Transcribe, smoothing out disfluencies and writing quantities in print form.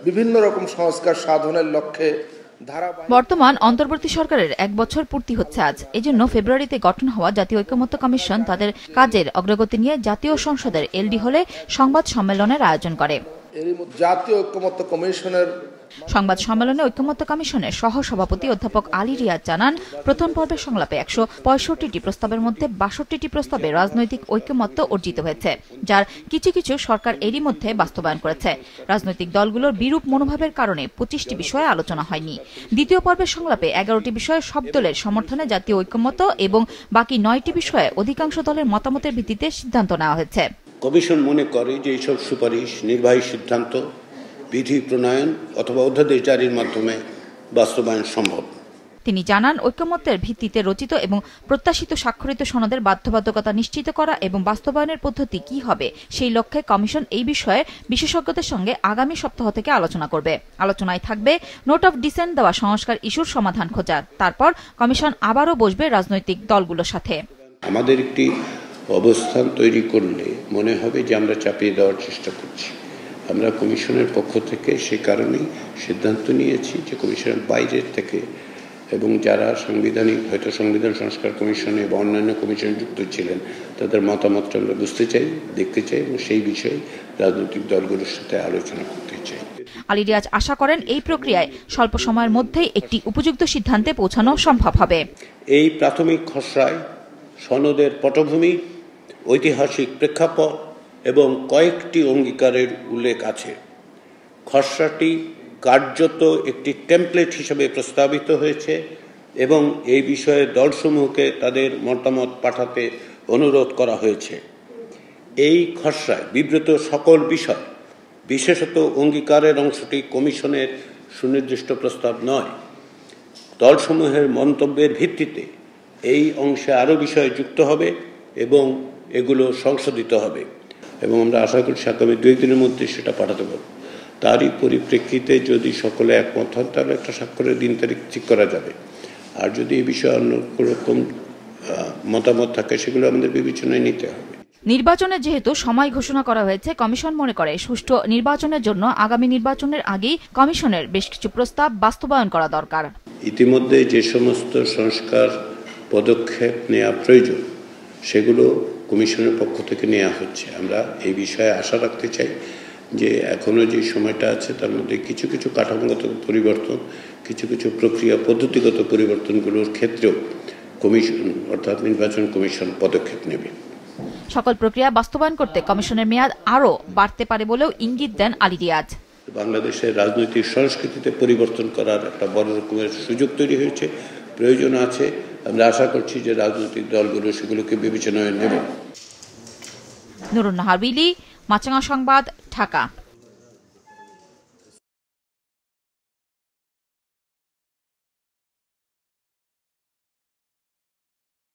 বিভিন্ন রকম সংস্কার সাধনের লক্ষ্যে বর্তমান অন্তর্বর্তী সরকারের 1 বছর পূর্তি হচ্ছে আজ। এজন্য ফেব্রুয়ারিতে গঠন হওয়া জাতীয় ঐকমত্য কমিশন তাদের কাজের অগ্রগতি নিয়ে জাতীয় সংসদের এলডি হলে সংবাদ সম্মেলনের আয়োজন করে। জাতীয় ঐকমত্য কমিশনের সংবাদ সম্মেলনে ঐকমত্য কমিশনের সহ সভাপতি অধ্যাপক আলী রিয়াজ জানান, প্রথম পর্বের সংলাপে 165টি প্রস্তাবের মধ্যে 62টি প্রস্তাবে রাজনৈতিক ঐকমত্য অর্জিত হয়েছে, যার কিছু কিছু সরকার এরই মধ্যে বাস্তবায়ন করেছে। রাজনৈতিক দলগুলোর বিরূপ মনোভাবের কারণে 25টি বিষয়ে আলোচনা হয়নি। দ্বিতীয় পর্বের সংলাপে 11টি বিষয়ে সব দলের সমর্থনে জাতীয় ঐকমত্য এবং বাকি 9টি বিষয়ে অধিকাংশ দলের মতামতের ভিত্তিতে সিদ্ধান্ত নেওয়া হয়েছে। কমিশন মনে করে যে এইসব সুপারিশ নির্বাহী সিদ্ধান্ত, বিধি প্রণয়ন অথবা অধ্যাদেশ জারির মাধ্যমে বাস্তবায়ন সম্ভব। তিনি জানান, ঐকমত্যের ভিত্তিতে রচিত এবং প্রত্যাশিত স্বাক্ষরিত সনদের বাধ্যবাধকতা নিশ্চিত করা এবং বাস্তবায়নের পদ্ধতি কি হবে সেই লক্ষ্যে কমিশন এই বিষয়ে বিশেষজ্ঞদের সঙ্গে আগামী সপ্তাহ থেকে আলোচনা করবে। আলোচনায় থাকবে নোট অফ ডিসেন্ট দেওয়া সংস্কার ইস্যুর সমাধান খোঁজা। তারপর কমিশন আবারও বসবে রাজনৈতিক দলগুলোর সাথে। আমাদের একটি অবস্থান তৈরি করলে মনে হবে যে আমরা চাপিয়ে দেওয়ার চেষ্টা করছি। আমরা কমিশনের পক্ষ থেকে সে কারণেই সিদ্ধান্ত নিয়েছি যে কমিশনের বাইরের থেকে এবং যারা সাংবিধানিক হয়তো সংবিধান সংস্কার কমিশনে বা অন্যান্য কমিশনে যুক্ত ছিলেন তাদের মতামতটা আমরা বুঝতে চাই, দেখতে চাই এবং সেই বিষয়ে রাজনৈতিক দলগুলোর সাথে আলোচনা করতে চাই। আলী রিয়াজ আশা করেন এই প্রক্রিয়ায় স্বল্প সময়ের মধ্যেই একটি উপযুক্ত সিদ্ধান্তে পৌঁছানো সম্ভব হবে। এই প্রাথমিক খসড়ায় সনদের পটভূমি, ঐতিহাসিক প্রেক্ষাপট এবং কয়েকটি অঙ্গীকারের উল্লেখ আছে। খসড়াটি কার্যত একটি টেমপ্লেট হিসেবে প্রস্তাবিত হয়েছে এবং এই বিষয়ে দলসমূহকে তাদের মতামত পাঠাতে অনুরোধ করা হয়েছে। এই খসড়ায় বিবৃত সকল বিষয়, বিশেষত অঙ্গীকারের অংশটি কমিশনের সুনির্দিষ্ট প্রস্তাব নয়। দলসমূহের মন্তব্যের ভিত্তিতে এই অংশে আরও বিষয় যুক্ত হবে এবং এগুলো সংশোধিত হবে এবং আমরা আশা করছি আগামী 2 দিনের মধ্যে সেটা পাঠাতে পারব। তারই পরিপ্রেক্ষিতে যদি সকলে একমত হন তাহলে একটা স্বাক্ষরের দিন তারিখ ঠিক করা যাবে। আর যদি এই বিষয়ে অন্য রকম মতামত থাকে সেগুলো আমাদের বিবেচনায় নিতে হবে। নির্বাচনে যেহেতু সময় ঘোষণা করা হয়েছে, কমিশন মনে করে সুষ্ঠু নির্বাচনের জন্য আগামী নির্বাচনের আগেই কমিশনের বেশ কিছু প্রস্তাব বাস্তবায়ন করা দরকার। ইতিমধ্যে যে সমস্ত সংস্কার পদক্ষেপ নেওয়া প্রয়োজন সেগুলো কমিশনের পক্ষ থেকে নেওয়া হচ্ছে। আমরা এই বিষয়ে আশা রাখতে চাই যে এখনো যে সময়টা আছে তার মধ্যে কিছু কিছু কাঠামোগত পরিবর্তন, কিছু কিছু প্রক্রিয়া পদ্ধতিগত পরিবর্তনগুলোর ক্ষেত্রেও কমিশন অর্থাৎ নির্বাচন কমিশন পদক্ষেপ নেবে। সকল প্রক্রিয়া বাস্তবায়ন করতে কমিশনের মেয়াদ আরও বাড়তে পারে বলেও ইঙ্গিত দেন আলী রিয়াজ। বাংলাদেশের রাজনৈতিক সংস্কৃতিতে পরিবর্তন করার একটা বড় রকমের সুযোগ তৈরি হয়েছে, প্রয়োজন আছে। আমরা আশা করছি যে রাজনৈতিক দলগুলো সেগুলোকে বিবেচনায় নেবে। নুরুন নাহার বিলি, মাছরাঙা সংবাদ, ঢাকা।